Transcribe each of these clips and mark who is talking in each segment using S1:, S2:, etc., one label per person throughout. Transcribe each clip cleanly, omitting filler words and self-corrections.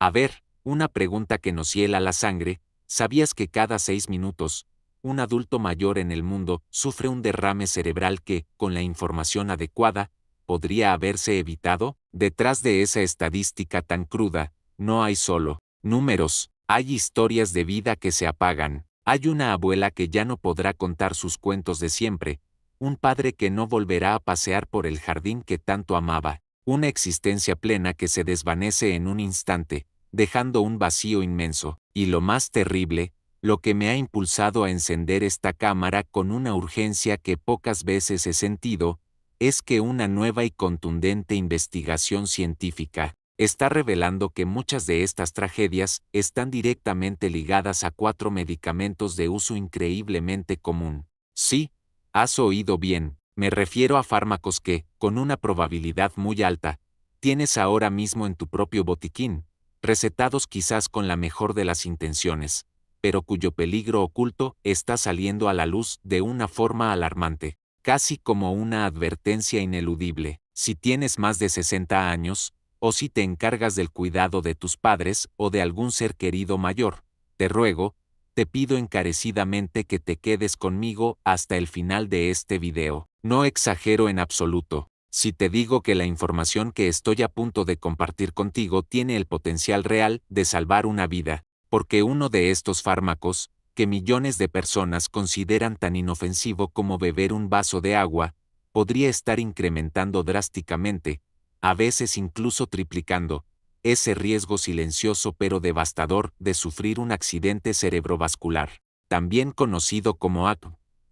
S1: A ver, una pregunta que nos hiela la sangre, ¿sabías que cada 6 minutos, un adulto mayor en el mundo sufre un derrame cerebral que, con la información adecuada, podría haberse evitado? Detrás de esa estadística tan cruda, no hay solo números, hay historias de vida que se apagan. Hay una abuela que ya no podrá contar sus cuentos de siempre, un padre que no volverá a pasear por el jardín que tanto amaba, una existencia plena que se desvanece en un instante, dejando un vacío inmenso. Y lo más terrible, lo que me ha impulsado a encender esta cámara con una urgencia que pocas veces he sentido, es que una nueva y contundente investigación científica está revelando que muchas de estas tragedias están directamente ligadas a 4 medicamentos de uso increíblemente común. Sí, has oído bien, me refiero a fármacos que, con una probabilidad muy alta, tienes ahora mismo en tu propio botiquín, recetados quizás con la mejor de las intenciones, pero cuyo peligro oculto está saliendo a la luz de una forma alarmante, casi como una advertencia ineludible. Si tienes más de 60 años, o si te encargas del cuidado de tus padres o de algún ser querido mayor, te ruego, te pido encarecidamente que te quedes conmigo hasta el final de este video. No exagero en absoluto. Si te digo que la información que estoy a punto de compartir contigo tiene el potencial real de salvar una vida, porque uno de estos fármacos, que millones de personas consideran tan inofensivo como beber un vaso de agua, podría estar incrementando drásticamente, a veces incluso triplicando, ese riesgo silencioso pero devastador de sufrir un accidente cerebrovascular, también conocido como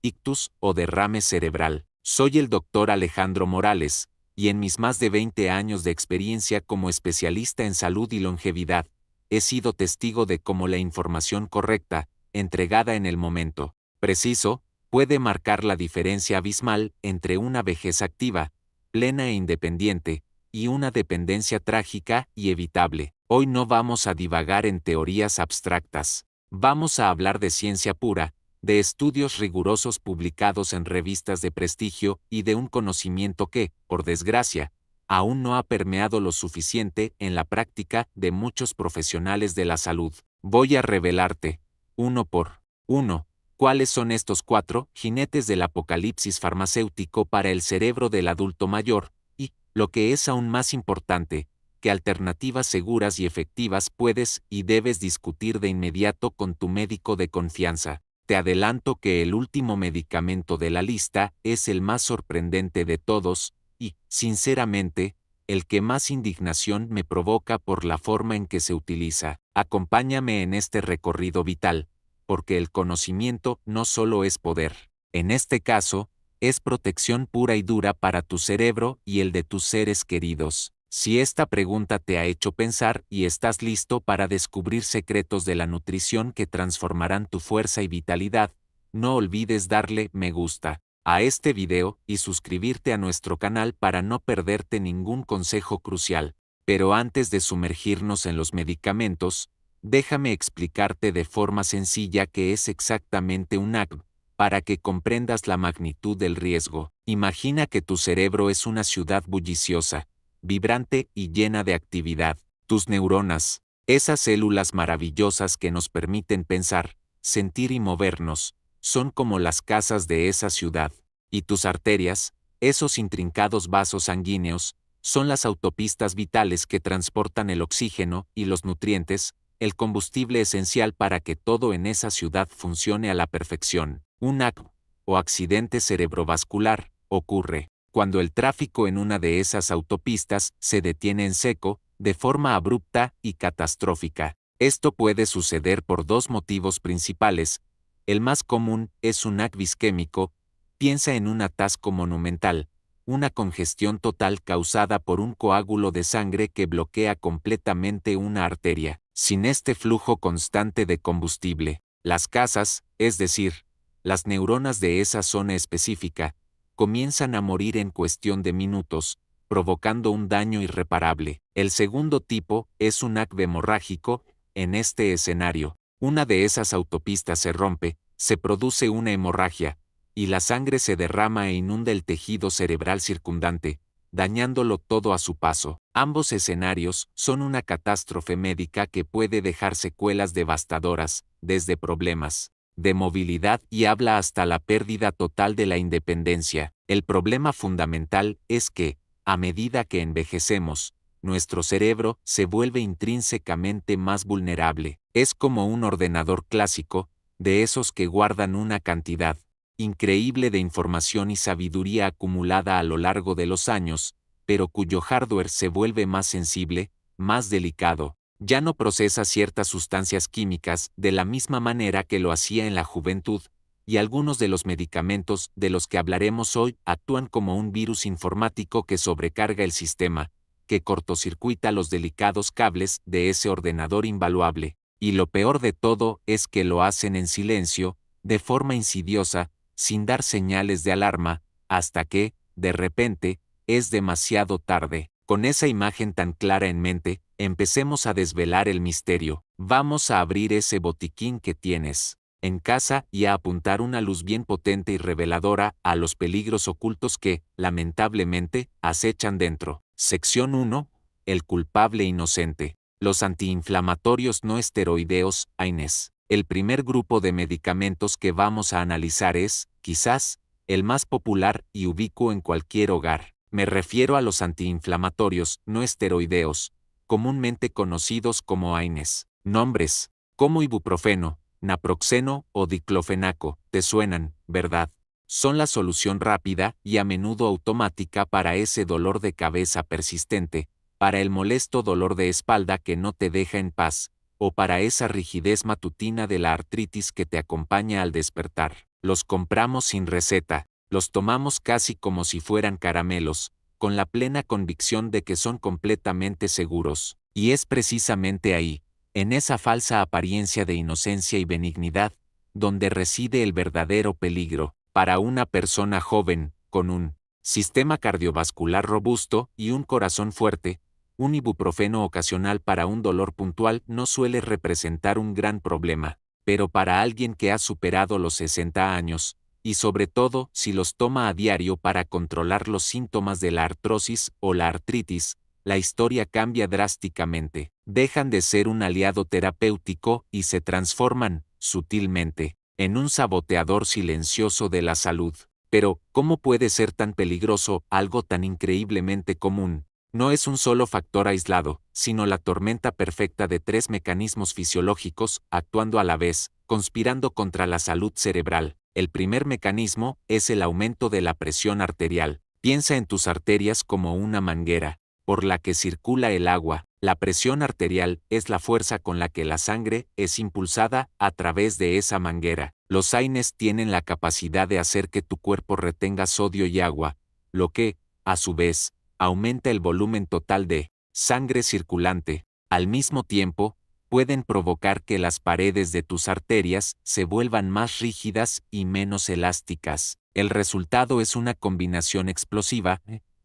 S1: ictus o derrame cerebral. Soy el doctor Alejandro Morales, y en mis más de 20 años de experiencia como especialista en salud y longevidad, he sido testigo de cómo la información correcta, entregada en el momento preciso, puede marcar la diferencia abismal entre una vejez activa, plena e independiente, y una dependencia trágica y evitable. Hoy no vamos a divagar en teorías abstractas. Vamos a hablar de ciencia pura, de estudios rigurosos publicados en revistas de prestigio y de un conocimiento que, por desgracia, aún no ha permeado lo suficiente en la práctica de muchos profesionales de la salud. Voy a revelarte, uno por uno, cuáles son estos 4 jinetes del apocalipsis farmacéutico para el cerebro del adulto mayor, y, lo que es aún más importante, qué alternativas seguras y efectivas puedes y debes discutir de inmediato con tu médico de confianza. Te adelanto que el último medicamento de la lista es el más sorprendente de todos, y, sinceramente, el que más indignación me provoca por la forma en que se utiliza. Acompáñame en este recorrido vital, porque el conocimiento no solo es poder. En este caso, es protección pura y dura para tu cerebro y el de tus seres queridos. Si esta pregunta te ha hecho pensar y estás listo para descubrir secretos de la nutrición que transformarán tu fuerza y vitalidad, no olvides darle me gusta a este video y suscribirte a nuestro canal para no perderte ningún consejo crucial. Pero antes de sumergirnos en los medicamentos, déjame explicarte de forma sencilla qué es exactamente un ACV, para que comprendas la magnitud del riesgo. Imagina que tu cerebro es una ciudad bulliciosa, vibrante y llena de actividad. Tus neuronas, esas células maravillosas que nos permiten pensar, sentir y movernos, son como las casas de esa ciudad. Y tus arterias, esos intrincados vasos sanguíneos, son las autopistas vitales que transportan el oxígeno y los nutrientes, el combustible esencial para que todo en esa ciudad funcione a la perfección. Un ACV, o accidente cerebrovascular, ocurre cuando el tráfico en una de esas autopistas se detiene en seco, de forma abrupta y catastrófica. Esto puede suceder por 2 motivos principales. El más común es un ACV isquémico. Piensa en un atasco monumental, una congestión total causada por un coágulo de sangre que bloquea completamente una arteria. Sin este flujo constante de combustible, las casas, es decir, las neuronas de esa zona específica, comienzan a morir en cuestión de minutos, provocando un daño irreparable. El segundo tipo es un ACV hemorrágico. En este escenario, una de esas autopistas se rompe, se produce una hemorragia, y la sangre se derrama e inunda el tejido cerebral circundante, dañándolo todo a su paso. Ambos escenarios son una catástrofe médica que puede dejar secuelas devastadoras, desde problemas de movilidad y habla hasta la pérdida total de la independencia. El problema fundamental es que, a medida que envejecemos, nuestro cerebro se vuelve intrínsecamente más vulnerable. Es como un ordenador clásico, de esos que guardan una cantidad increíble de información y sabiduría acumulada a lo largo de los años, pero cuyo hardware se vuelve más sensible, más delicado. Ya no procesa ciertas sustancias químicas de la misma manera que lo hacía en la juventud, y algunos de los medicamentos de los que hablaremos hoy actúan como un virus informático que sobrecarga el sistema, que cortocircuita los delicados cables de ese ordenador invaluable. Y lo peor de todo es que lo hacen en silencio, de forma insidiosa, sin dar señales de alarma, hasta que, de repente, es demasiado tarde. Con esa imagen tan clara en mente, empecemos a desvelar el misterio. Vamos a abrir ese botiquín que tienes en casa y a apuntar una luz bien potente y reveladora a los peligros ocultos que, lamentablemente, acechan dentro. Sección 1. El culpable inocente. Los antiinflamatorios no esteroideos, AINES. El primer grupo de medicamentos que vamos a analizar es, quizás, el más popular y ubicuo en cualquier hogar. Me refiero a los antiinflamatorios no esteroideos, comúnmente conocidos como AINES. Nombres, como ibuprofeno, naproxeno o diclofenaco, te suenan, ¿verdad? Son la solución rápida y a menudo automática para ese dolor de cabeza persistente, para el molesto dolor de espalda que no te deja en paz, o para esa rigidez matutina de la artritis que te acompaña al despertar. Los compramos sin receta, los tomamos casi como si fueran caramelos, con la plena convicción de que son completamente seguros. Y es precisamente ahí, en esa falsa apariencia de inocencia y benignidad, donde reside el verdadero peligro. Para una persona joven, con un sistema cardiovascular robusto y un corazón fuerte, un ibuprofeno ocasional para un dolor puntual no suele representar un gran problema, pero para alguien que ha superado los 60 años, y sobre todo si los toma a diario para controlar los síntomas de la artrosis o la artritis, la historia cambia drásticamente. Dejan de ser un aliado terapéutico y se transforman, sutilmente, en un saboteador silencioso de la salud. Pero, ¿cómo puede ser tan peligroso algo tan increíblemente común? No es un solo factor aislado, sino la tormenta perfecta de tres mecanismos fisiológicos actuando a la vez, conspirando contra la salud cerebral. El primer mecanismo es el aumento de la presión arterial. Piensa en tus arterias como una manguera, por la que circula el agua. La presión arterial es la fuerza con la que la sangre es impulsada a través de esa manguera. Los AINES tienen la capacidad de hacer que tu cuerpo retenga sodio y agua, lo que, a su vez, aumenta el volumen total de sangre circulante. Al mismo tiempo, pueden provocar que las paredes de tus arterias se vuelvan más rígidas y menos elásticas. El resultado es una combinación explosiva,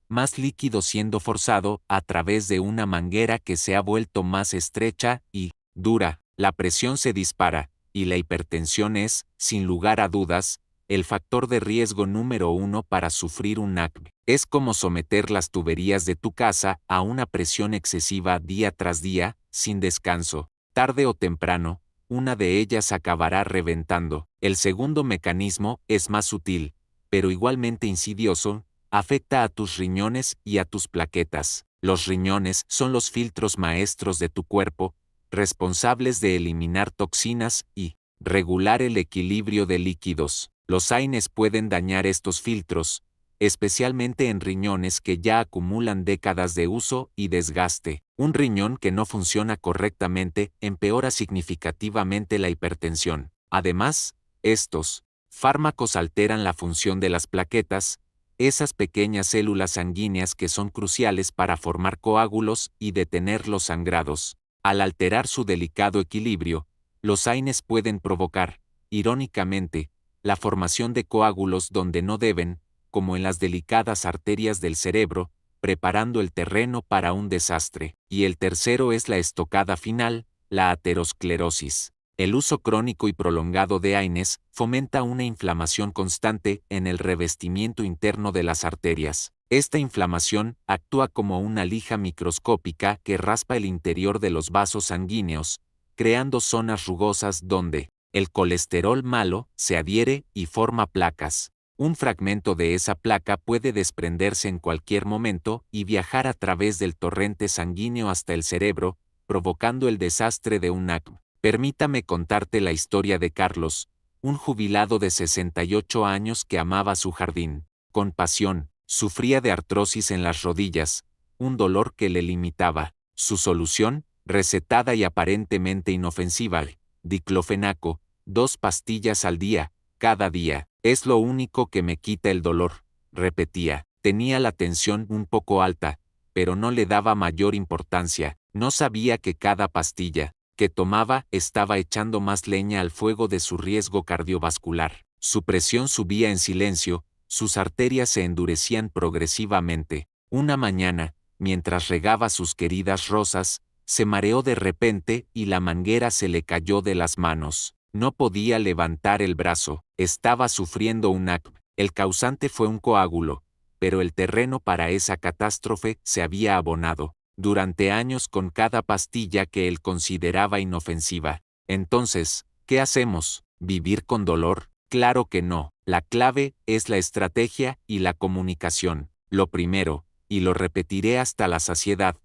S1: más líquido siendo forzado a través de una manguera que se ha vuelto más estrecha y dura. La presión se dispara, y la hipertensión es, sin lugar a dudas, el factor de riesgo número 1 para sufrir un acné. Es como someter las tuberías de tu casa a una presión excesiva día tras día, sin descanso. Tarde o temprano, una de ellas acabará reventando. El segundo mecanismo es más sutil, pero igualmente insidioso, afecta a tus riñones y a tus plaquetas. Los riñones son los filtros maestros de tu cuerpo, responsables de eliminar toxinas y regular el equilibrio de líquidos. Los AINES pueden dañar estos filtros, especialmente en riñones que ya acumulan décadas de uso y desgaste. Un riñón que no funciona correctamente empeora significativamente la hipertensión. Además, estos fármacos alteran la función de las plaquetas, esas pequeñas células sanguíneas que son cruciales para formar coágulos y detener los sangrados. Al alterar su delicado equilibrio, los AINES pueden provocar, irónicamente, la formación de coágulos donde no deben, como en las delicadas arterias del cerebro, preparando el terreno para un desastre. Y el tercero es la estocada final, la aterosclerosis. El uso crónico y prolongado de AINES fomenta una inflamación constante en el revestimiento interno de las arterias. Esta inflamación actúa como una lija microscópica que raspa el interior de los vasos sanguíneos, creando zonas rugosas donde el colesterol malo se adhiere y forma placas. Un fragmento de esa placa puede desprenderse en cualquier momento y viajar a través del torrente sanguíneo hasta el cerebro, provocando el desastre de un acto. Permítame contarte la historia de Carlos, un jubilado de 68 años que amaba su jardín con pasión. Sufría de artrosis en las rodillas, un dolor que le limitaba. Su solución, recetada y aparentemente inofensiva, diclofenaco, 2 pastillas al día, cada día. Es lo único que me quita el dolor, repetía. Tenía la tensión un poco alta, pero no le daba mayor importancia. No sabía que cada pastilla que tomaba estaba echando más leña al fuego de su riesgo cardiovascular. Su presión subía en silencio, sus arterias se endurecían progresivamente. Una mañana, mientras regaba sus queridas rosas, se mareó de repente y la manguera se le cayó de las manos. No podía levantar el brazo, estaba sufriendo un acné. El causante fue un coágulo, pero el terreno para esa catástrofe se había abonado durante años con cada pastilla que él consideraba inofensiva. Entonces, ¿qué hacemos? ¿Vivir con dolor? Claro que no. La clave es la estrategia y la comunicación. Lo primero, y lo repetiré hasta la saciedad,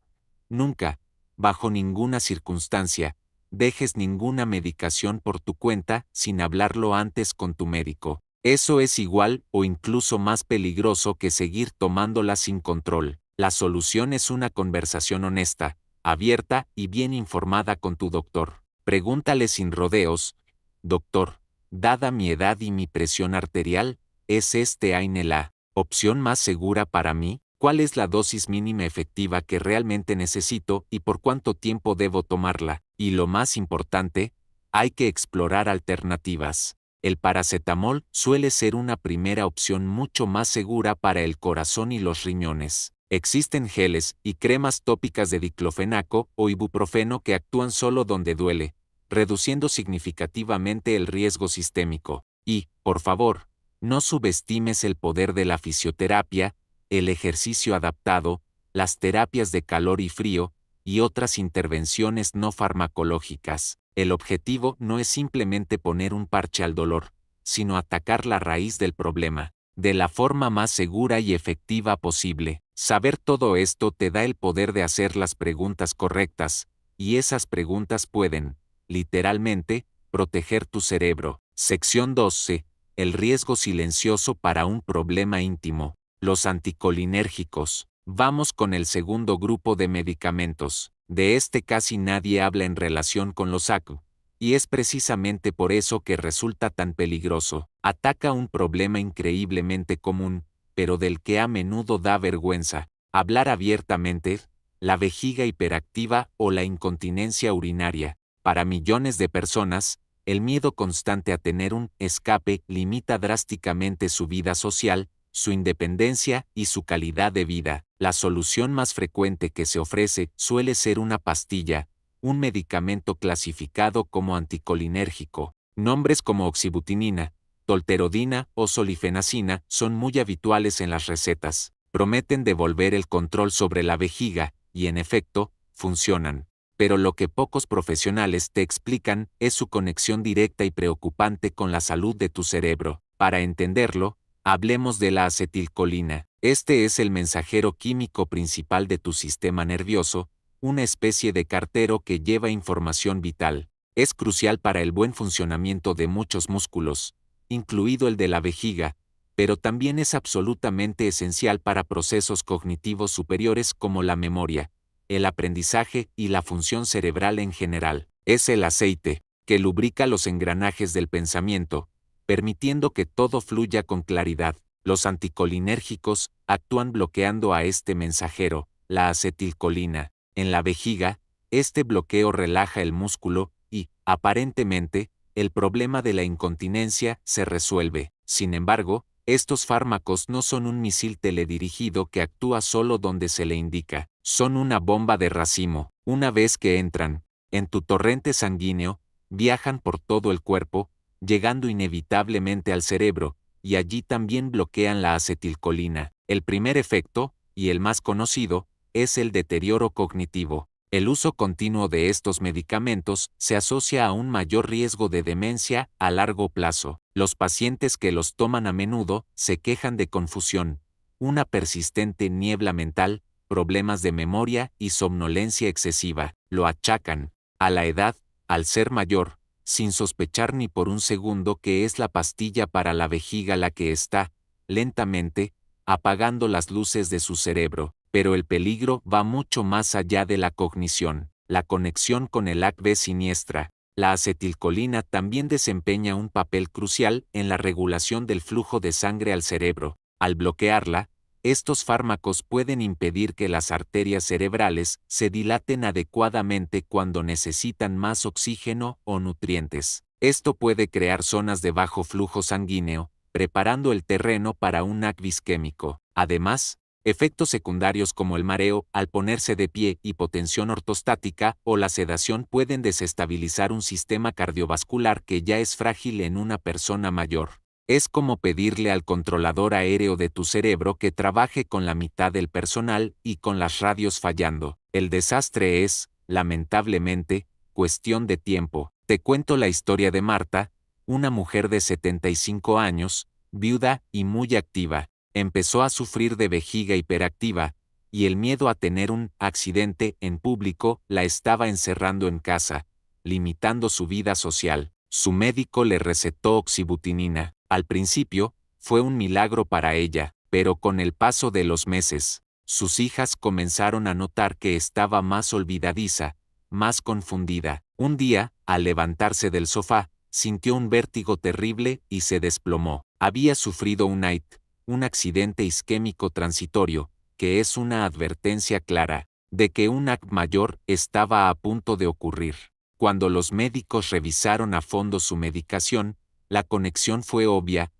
S1: nunca, bajo ninguna circunstancia, dejes ninguna medicación por tu cuenta sin hablarlo antes con tu médico. Eso es igual o incluso más peligroso que seguir tomándola sin control. La solución es una conversación honesta, abierta y bien informada con tu doctor. Pregúntale sin rodeos: doctor, dada mi edad y mi presión arterial, ¿es la opción más segura para mí? ¿Cuál es la dosis mínima efectiva que realmente necesito y por cuánto tiempo debo tomarla? Y lo más importante, hay que explorar alternativas. El paracetamol suele ser una primera opción mucho más segura para el corazón y los riñones. Existen geles y cremas tópicas de diclofenaco o ibuprofeno que actúan solo donde duele, reduciendo significativamente el riesgo sistémico. Y, por favor, no subestimes el poder de la fisioterapia, el ejercicio adaptado, las terapias de calor y frío, y otras intervenciones no farmacológicas. El objetivo no es simplemente poner un parche al dolor, sino atacar la raíz del problema, de la forma más segura y efectiva posible. Saber todo esto te da el poder de hacer las preguntas correctas, y esas preguntas pueden, literalmente, proteger tu cerebro. Sección 12. El riesgo silencioso para un problema íntimo. Los anticolinérgicos. Vamos con el segundo grupo de medicamentos. De este casi nadie habla en relación con los ACU, y es precisamente por eso que resulta tan peligroso. Ataca un problema increíblemente común, pero del que a menudo da vergüenza hablar abiertamente: la vejiga hiperactiva o la incontinencia urinaria. Para millones de personas, el miedo constante a tener un escape limita drásticamente su vida social, su independencia y su calidad de vida. La solución más frecuente que se ofrece suele ser una pastilla, un medicamento clasificado como anticolinérgico. Nombres como oxibutinina, tolterodina o solifenacina son muy habituales en las recetas. Prometen devolver el control sobre la vejiga, y en efecto, funcionan. Pero lo que pocos profesionales te explican es su conexión directa y preocupante con la salud de tu cerebro. Para entenderlo, hablemos de la acetilcolina. Este es el mensajero químico principal de tu sistema nervioso, una especie de cartero que lleva información vital. Es crucial para el buen funcionamiento de muchos músculos, incluido el de la vejiga, pero también es absolutamente esencial para procesos cognitivos superiores como la memoria, el aprendizaje y la función cerebral en general. Es el aceite que lubrica los engranajes del pensamiento, permitiendo que todo fluya con claridad. Los anticolinérgicos actúan bloqueando a este mensajero, la acetilcolina. En la vejiga, este bloqueo relaja el músculo y, aparentemente, el problema de la incontinencia se resuelve. Sin embargo, estos fármacos no son un misil teledirigido que actúa solo donde se le indica. Son una bomba de racimo. Una vez que entran en tu torrente sanguíneo, viajan por todo el cuerpo, llegando inevitablemente al cerebro, y allí también bloquean la acetilcolina. El primer efecto, y el más conocido, es el deterioro cognitivo. El uso continuo de estos medicamentos se asocia a un mayor riesgo de demencia a largo plazo. Los pacientes que los toman a menudo se quejan de confusión, una persistente niebla mental, problemas de memoria y somnolencia excesiva. Lo achacan a la edad, al ser mayor, sin sospechar ni por un segundo que es la pastilla para la vejiga la que está, lentamente, apagando las luces de su cerebro. Pero el peligro va mucho más allá de la cognición. La conexión con el ACV siniestra. La acetilcolina también desempeña un papel crucial en la regulación del flujo de sangre al cerebro. Al bloquearla, estos fármacos pueden impedir que las arterias cerebrales se dilaten adecuadamente cuando necesitan más oxígeno o nutrientes. Esto puede crear zonas de bajo flujo sanguíneo, preparando el terreno para un ACV isquémico. Además, efectos secundarios como el mareo al ponerse de pie, hipotensión ortostática o la sedación pueden desestabilizar un sistema cardiovascular que ya es frágil en una persona mayor. Es como pedirle al controlador aéreo de tu cerebro que trabaje con la mitad del personal y con las radios fallando. El desastre es, lamentablemente, cuestión de tiempo. Te cuento la historia de Marta, una mujer de 75 años, viuda y muy activa. Empezó a sufrir de vejiga hiperactiva, y el miedo a tener un accidente en público la estaba encerrando en casa, limitando su vida social. Su médico le recetó oxibutinina. Al principio, fue un milagro para ella, pero con el paso de los meses, sus hijas comenzaron a notar que estaba más olvidadiza, más confundida. Un día, al levantarse del sofá, sintió un vértigo terrible y se desplomó. Había sufrido un accidente isquémico transitorio, que es una advertencia clara de que un ACV mayor estaba a punto de ocurrir. Cuando los médicos revisaron a fondo su medicación, la conexión fue obvia.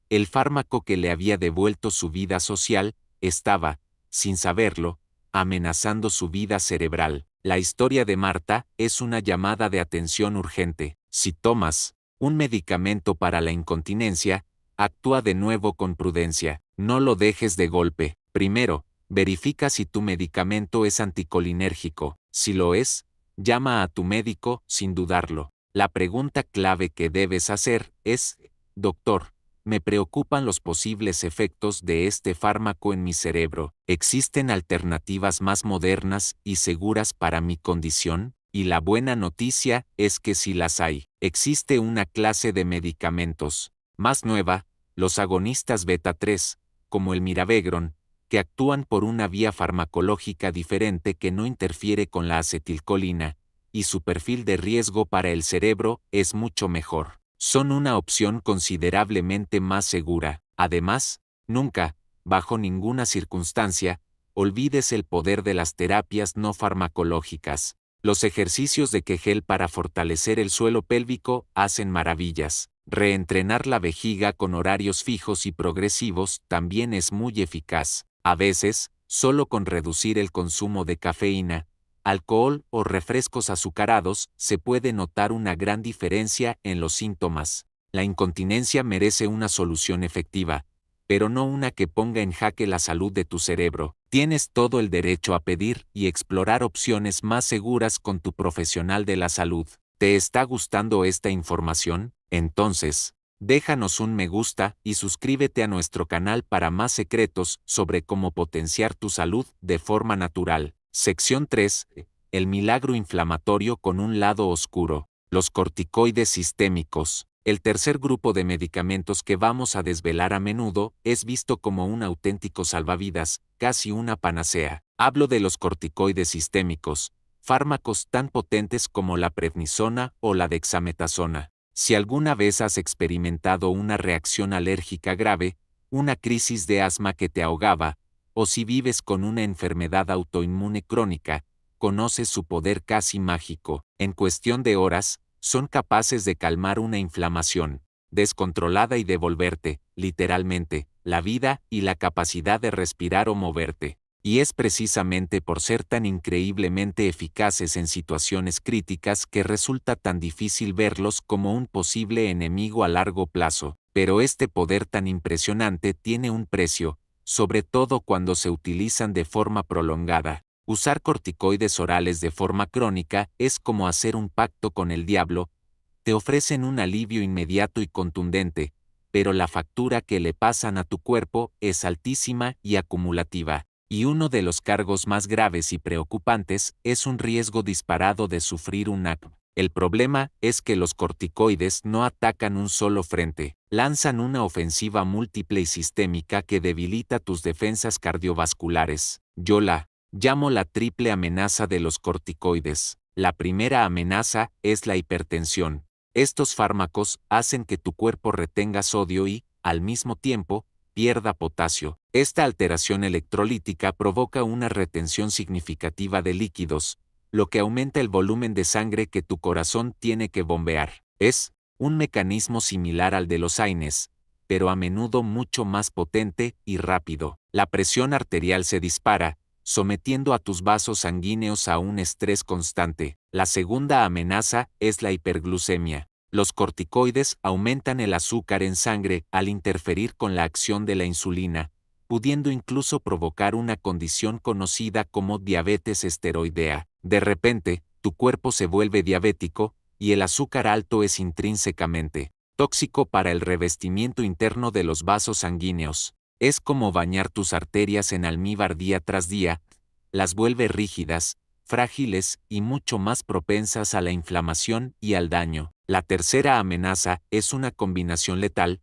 S1: El fármaco que le había devuelto su vida social estaba, sin saberlo, amenazando su vida cerebral. La historia de Marta es una llamada de atención urgente. Si tomas un medicamento para la incontinencia, actúa de nuevo con prudencia. No lo dejes de golpe. Primero, verifica si tu medicamento es anticolinérgico. Si lo es, llama a tu médico sin dudarlo. La pregunta clave que debes hacer es, doctor, me preocupan los posibles efectos de este fármaco en mi cerebro. ¿Existen alternativas más modernas y seguras para mi condición? Y la buena noticia es que sí las hay. Existe una clase de medicamentos más nueva, los agonistas beta 3, como el Miravegron, que actúan por una vía farmacológica diferente que no interfiere con la acetilcolina, y su perfil de riesgo para el cerebro es mucho mejor. Son una opción considerablemente más segura. Además, nunca, bajo ninguna circunstancia, olvides el poder de las terapias no farmacológicas. Los ejercicios de Kegel para fortalecer el suelo pélvico hacen maravillas. Reentrenar la vejiga con horarios fijos y progresivos también es muy eficaz. A veces, solo con reducir el consumo de cafeína, alcohol o refrescos azucarados, se puede notar una gran diferencia en los síntomas. La incontinencia merece una solución efectiva, pero no una que ponga en jaque la salud de tu cerebro. Tienes todo el derecho a pedir y explorar opciones más seguras con tu profesional de la salud. ¿Te está gustando esta información? Entonces, déjanos un me gusta y suscríbete a nuestro canal para más secretos sobre cómo potenciar tu salud de forma natural. Sección 3. El milagro inflamatorio con un lado oscuro. Los corticoides sistémicos. El tercer grupo de medicamentos que vamos a desvelar a menudo es visto como un auténtico salvavidas, casi una panacea. Hablo de los corticoides sistémicos, fármacos tan potentes como la prednisona o la dexametasona. Si alguna vez has experimentado una reacción alérgica grave, una crisis de asma que te ahogaba, o si vives con una enfermedad autoinmune crónica, conoces su poder casi mágico. En cuestión de horas, son capaces de calmar una inflamación descontrolada y devolverte, literalmente, la vida y la capacidad de respirar o moverte. Y es precisamente por ser tan increíblemente eficaces en situaciones críticas que resulta tan difícil verlos como un posible enemigo a largo plazo. Pero este poder tan impresionante tiene un precio. sobre todo cuando se utilizan de forma prolongada. Usar corticoides orales de forma crónica es como hacer un pacto con el diablo. Te ofrecen un alivio inmediato y contundente, pero la factura que le pasan a tu cuerpo es altísima y acumulativa. Y uno de los cargos más graves y preocupantes es un riesgo disparado de sufrir un ACV. El problema es que los corticoides no atacan un solo frente, lanzan una ofensiva múltiple y sistémica que debilita tus defensas cardiovasculares. Yo la llamo la triple amenaza de los corticoides. La primera amenaza es la hipertensión. Estos fármacos hacen que tu cuerpo retenga sodio y, al mismo tiempo, pierda potasio. Esta alteración electrolítica provoca una retención significativa de líquidos, lo que aumenta el volumen de sangre que tu corazón tiene que bombear. Es un mecanismo similar al de los AINES, pero a menudo mucho más potente y rápido. La presión arterial se dispara, sometiendo a tus vasos sanguíneos a un estrés constante. La segunda amenaza es la hiperglucemia. Los corticoides aumentan el azúcar en sangre al interferir con la acción de la insulina, pudiendo incluso provocar una condición conocida como diabetes esteroidea. De repente, tu cuerpo se vuelve diabético, y el azúcar alto es intrínsecamente tóxico para el revestimiento interno de los vasos sanguíneos. Es como bañar tus arterias en almíbar día tras día, las vuelve rígidas, frágiles y mucho más propensas a la inflamación y al daño. La tercera amenaza es una combinación letal.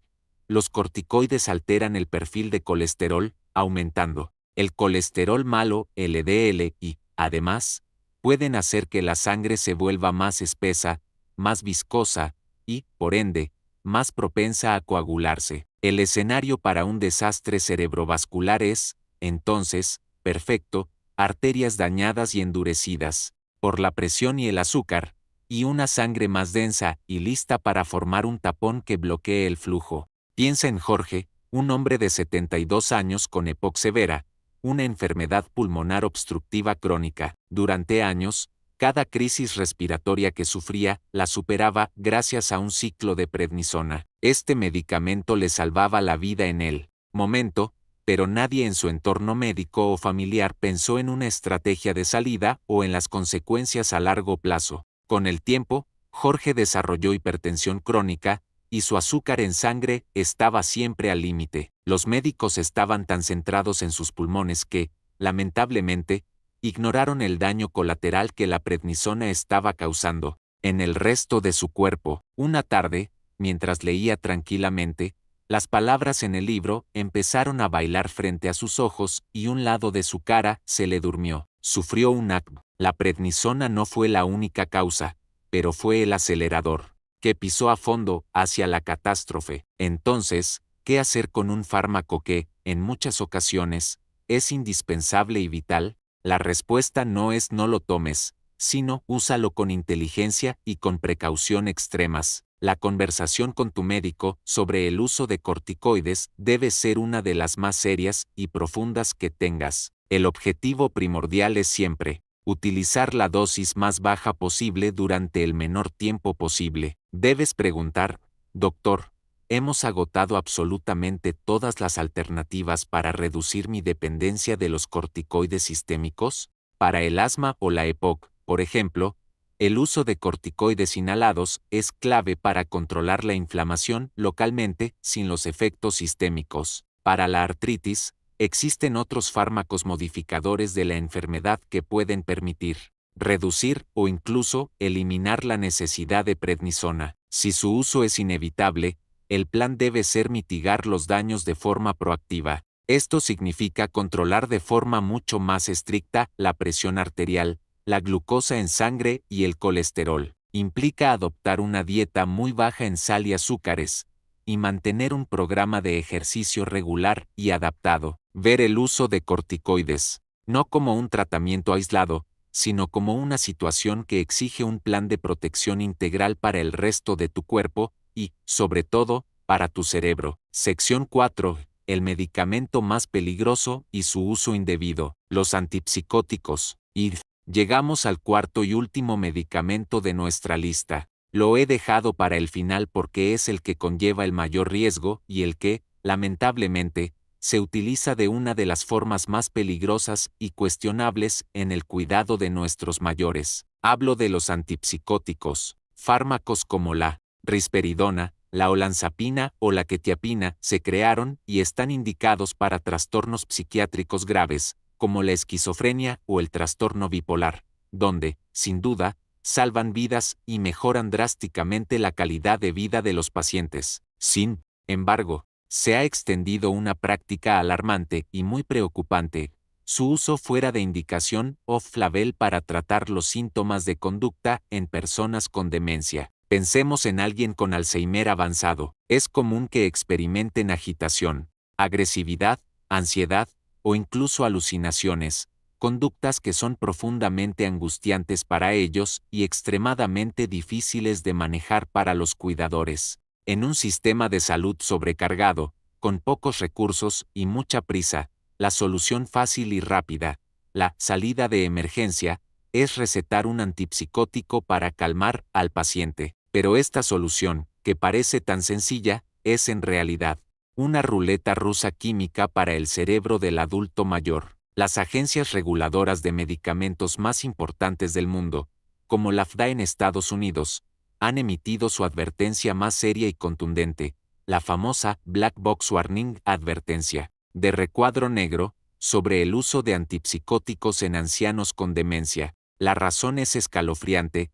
S1: Los corticoides alteran el perfil de colesterol, aumentando el colesterol malo, LDL, y, además, pueden hacer que la sangre se vuelva más espesa, más viscosa y, por ende, más propensa a coagularse. El escenario para un desastre cerebrovascular es, entonces, perfecto: arterias dañadas y endurecidas por la presión y el azúcar, y una sangre más densa y lista para formar un tapón que bloquee el flujo. Piensa en Jorge, un hombre de 72 años con EPOC severa, una enfermedad pulmonar obstructiva crónica. Durante años, cada crisis respiratoria que sufría la superaba gracias a un ciclo de prednisona. Este medicamento le salvaba la vida en el momento, pero nadie en su entorno médico o familiar pensó en una estrategia de salida o en las consecuencias a largo plazo. Con el tiempo, Jorge desarrolló hipertensión crónica, y su azúcar en sangre estaba siempre al límite. Los médicos estaban tan centrados en sus pulmones que, lamentablemente, ignoraron el daño colateral que la prednisona estaba causando en el resto de su cuerpo. Una tarde, mientras leía tranquilamente, las palabras en el libro empezaron a bailar frente a sus ojos y un lado de su cara se le durmió. Sufrió un ACV. La prednisona no fue la única causa, pero fue el acelerador que pisó a fondo hacia la catástrofe. Entonces, ¿qué hacer con un fármaco que, en muchas ocasiones, es indispensable y vital? La respuesta no es no lo tomes, sino úsalo con inteligencia y con precaución extremas. La conversación con tu médico sobre el uso de corticoides debe ser una de las más serias y profundas que tengas. El objetivo primordial es siempre utilizar la dosis más baja posible durante el menor tiempo posible. Debes preguntar: doctor, ¿hemos agotado absolutamente todas las alternativas para reducir mi dependencia de los corticoides sistémicos? Para el asma o la EPOC, por ejemplo, el uso de corticoides inhalados es clave para controlar la inflamación localmente sin los efectos sistémicos. Para la artritis, existen otros fármacos modificadores de la enfermedad que pueden permitir reducir o incluso eliminar la necesidad de prednisona. Si su uso es inevitable, el plan debe ser mitigar los daños de forma proactiva. Esto significa controlar de forma mucho más estricta la presión arterial, la glucosa en sangre y el colesterol. Implica adoptar una dieta muy baja en sal y azúcares, y mantener un programa de ejercicio regular y adaptado. Ver el uso de corticoides, no como un tratamiento aislado, sino como una situación que exige un plan de protección integral para el resto de tu cuerpo y, sobre todo, para tu cerebro. Sección 4. El medicamento más peligroso y su uso indebido. Los antipsicóticos. Y llegamos al cuarto y último medicamento de nuestra lista. Lo he dejado para el final porque es el que conlleva el mayor riesgo y el que, lamentablemente, se utiliza de una de las formas más peligrosas y cuestionables en el cuidado de nuestros mayores. Hablo de los antipsicóticos. Fármacos como la risperidona, la olanzapina o la quetiapina se crearon y están indicados para trastornos psiquiátricos graves, como la esquizofrenia o el trastorno bipolar, donde, sin duda, salvan vidas y mejoran drásticamente la calidad de vida de los pacientes. Sin embargo, se ha extendido una práctica alarmante y muy preocupante, su uso fuera de indicación off-label para tratar los síntomas de conducta en personas con demencia. Pensemos en alguien con Alzheimer avanzado. Es común que experimenten agitación, agresividad, ansiedad o incluso alucinaciones, conductas que son profundamente angustiantes para ellos y extremadamente difíciles de manejar para los cuidadores. En un sistema de salud sobrecargado, con pocos recursos y mucha prisa, la solución fácil y rápida, la salida de emergencia, es recetar un antipsicótico para calmar al paciente. Pero esta solución, que parece tan sencilla, es en realidad una ruleta rusa química para el cerebro del adulto mayor. Las agencias reguladoras de medicamentos más importantes del mundo, como la FDA en Estados Unidos, han emitido su advertencia más seria y contundente, la famosa Black Box Warning Advertencia, de recuadro negro, sobre el uso de antipsicóticos en ancianos con demencia. La razón es escalofriante: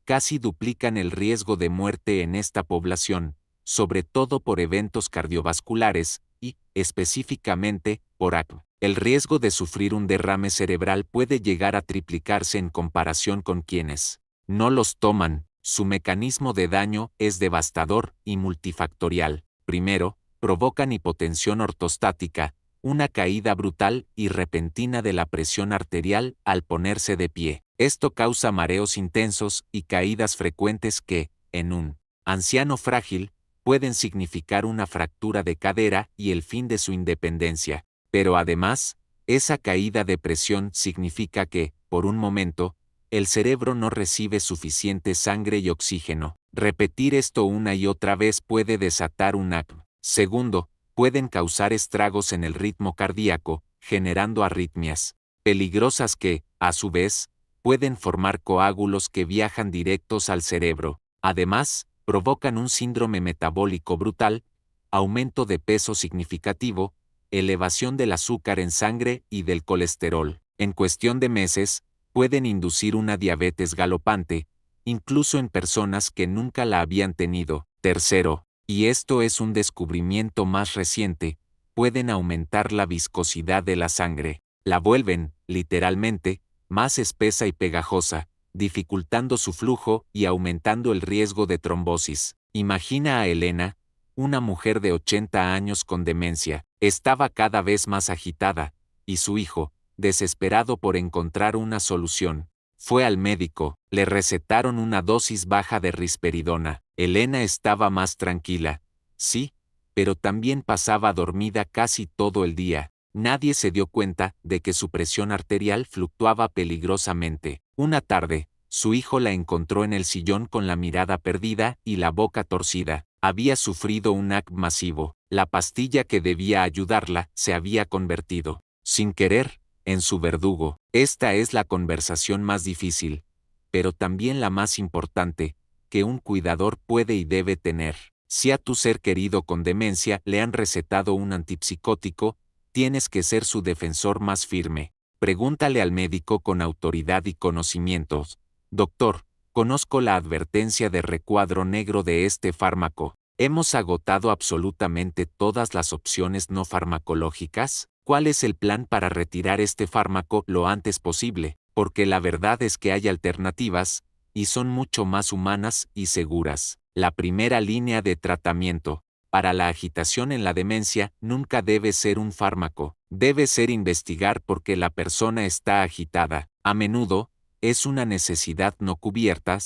S1: casi duplican el riesgo de muerte en esta población, sobre todo por eventos cardiovasculares y, específicamente, por ACV. El riesgo de sufrir un derrame cerebral puede llegar a triplicarse en comparación con quienes no los toman. Su mecanismo de daño es devastador y multifactorial. Primero, provocan hipotensión ortostática, una caída brutal y repentina de la presión arterial al ponerse de pie. Esto causa mareos intensos y caídas frecuentes que, en un anciano frágil, pueden significar una fractura de cadera y el fin de su independencia. Pero además, esa caída de presión significa que, por un momento, el cerebro no recibe suficiente sangre y oxígeno. Repetir esto una y otra vez puede desatar un ACV. Segundo, pueden causar estragos en el ritmo cardíaco, generando arritmias peligrosas que, a su vez, pueden formar coágulos que viajan directos al cerebro. Además, provocan un síndrome metabólico brutal, aumento de peso significativo, elevación del azúcar en sangre y del colesterol. En cuestión de meses, pueden inducir una diabetes galopante, incluso en personas que nunca la habían tenido. Tercero, y esto es un descubrimiento más reciente, pueden aumentar la viscosidad de la sangre. La vuelven, literalmente, más espesa y pegajosa, dificultando su flujo y aumentando el riesgo de trombosis. Imagina a Elena, una mujer de 80 años con demencia. Estaba cada vez más agitada, y su hijo, desesperado por encontrar una solución, fue al médico. Le recetaron una dosis baja de risperidona. Elena estaba más tranquila, sí, pero también pasaba dormida casi todo el día. Nadie se dio cuenta de que su presión arterial fluctuaba peligrosamente. Una tarde, su hijo la encontró en el sillón con la mirada perdida y la boca torcida. Había sufrido un ACV masivo. La pastilla que debía ayudarla se había convertido, sin querer, en su verdugo. Esta es la conversación más difícil, pero también la más importante, que un cuidador puede y debe tener. Si a tu ser querido con demencia le han recetado un antipsicótico, tienes que ser su defensor más firme. Pregúntale al médico con autoridad y conocimientos: doctor, conozco la advertencia de recuadro negro de este fármaco. ¿Hemos agotado absolutamente todas las opciones no farmacológicas? ¿Cuál es el plan para retirar este fármaco lo antes posible? Porque la verdad es que hay alternativas, y son mucho más humanas y seguras. La primera línea de tratamiento para la agitación en la demencia nunca debe ser un fármaco. Debe ser investigar por qué la persona está agitada. A menudo, es una necesidad no cubierta,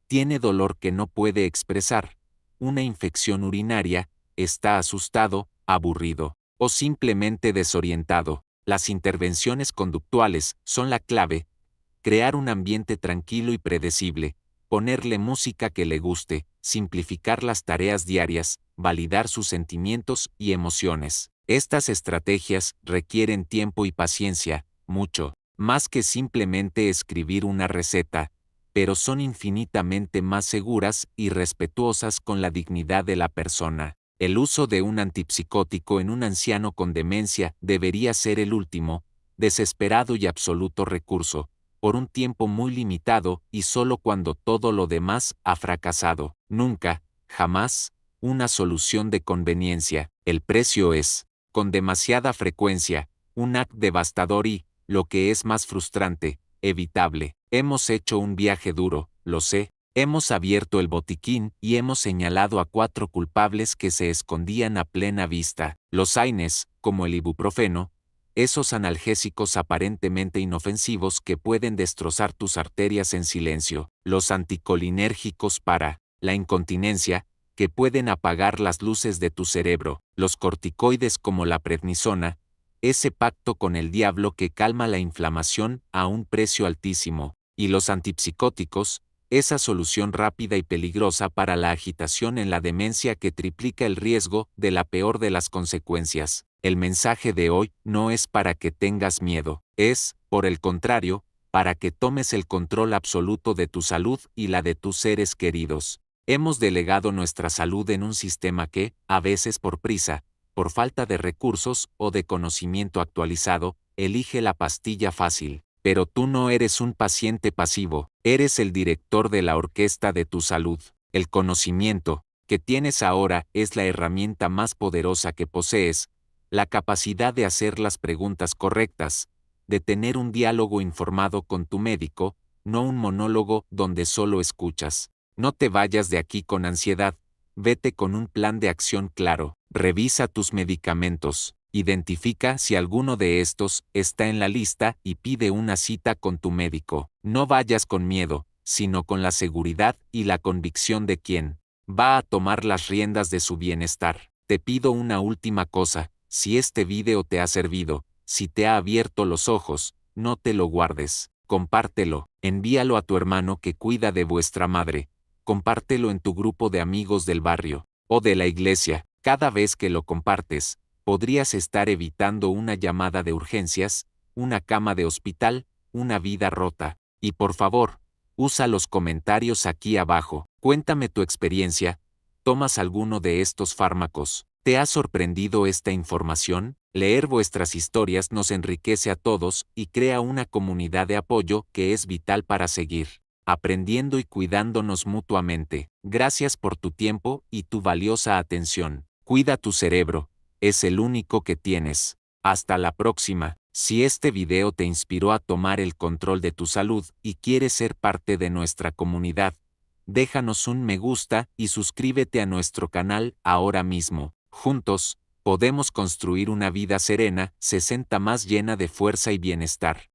S1: tiene dolor que no puede expresar, una infección urinaria, está asustado, aburrido, o simplemente desorientado. Las intervenciones conductuales son la clave: crear un ambiente tranquilo y predecible, ponerle música que le guste, simplificar las tareas diarias, validar sus sentimientos y emociones. Estas estrategias requieren tiempo y paciencia, mucho, más que simplemente escribir una receta, pero son infinitamente más seguras y respetuosas con la dignidad de la persona. El uso de un antipsicótico en un anciano con demencia debería ser el último, desesperado y absoluto recurso, por un tiempo muy limitado y solo cuando todo lo demás ha fracasado. Nunca, jamás, una solución de conveniencia. El precio es, con demasiada frecuencia, un acto devastador y, lo que es más frustrante, evitable. Hemos hecho un viaje duro, lo sé. Hemos abierto el botiquín y hemos señalado a 4 culpables que se escondían a plena vista. Los AINES, como el ibuprofeno, esos analgésicos aparentemente inofensivos que pueden destrozar tus arterias en silencio. Los anticolinérgicos para la incontinencia, que pueden apagar las luces de tu cerebro. Los corticoides como la prednisona, ese pacto con el diablo que calma la inflamación a un precio altísimo. Y los antipsicóticos, esa solución rápida y peligrosa para la agitación en la demencia que triplica el riesgo de la peor de las consecuencias. El mensaje de hoy no es para que tengas miedo, es, por el contrario, para que tomes el control absoluto de tu salud y la de tus seres queridos. Hemos delegado nuestra salud en un sistema que, a veces por prisa, por falta de recursos o de conocimiento actualizado, elige la pastilla fácil. Pero tú no eres un paciente pasivo, eres el director de la orquesta de tu salud. El conocimiento que tienes ahora es la herramienta más poderosa que posees, la capacidad de hacer las preguntas correctas, de tener un diálogo informado con tu médico, no un monólogo donde solo escuchas. No te vayas de aquí con ansiedad, vete con un plan de acción claro, revisa tus medicamentos. Identifica si alguno de estos está en la lista y pide una cita con tu médico. No vayas con miedo, sino con la seguridad y la convicción de quien va a tomar las riendas de su bienestar. Te pido una última cosa, si este video te ha servido, si te ha abierto los ojos, no te lo guardes, compártelo, envíalo a tu hermano que cuida de vuestra madre, compártelo en tu grupo de amigos del barrio o de la iglesia. Cada vez que lo compartes, podrías estar evitando una llamada de urgencias, una cama de hospital, una vida rota. Y por favor, usa los comentarios aquí abajo. Cuéntame tu experiencia. ¿Tomas alguno de estos fármacos? ¿Te ha sorprendido esta información? Leer vuestras historias nos enriquece a todos y crea una comunidad de apoyo que es vital para seguir aprendiendo y cuidándonos mutuamente. Gracias por tu tiempo y tu valiosa atención. Cuida tu cerebro. Es el único que tienes. Hasta la próxima. Si este video te inspiró a tomar el control de tu salud y quieres ser parte de nuestra comunidad, déjanos un me gusta y suscríbete a nuestro canal ahora mismo. Juntos, podemos construir una vida serena, 60 más llena de fuerza y bienestar.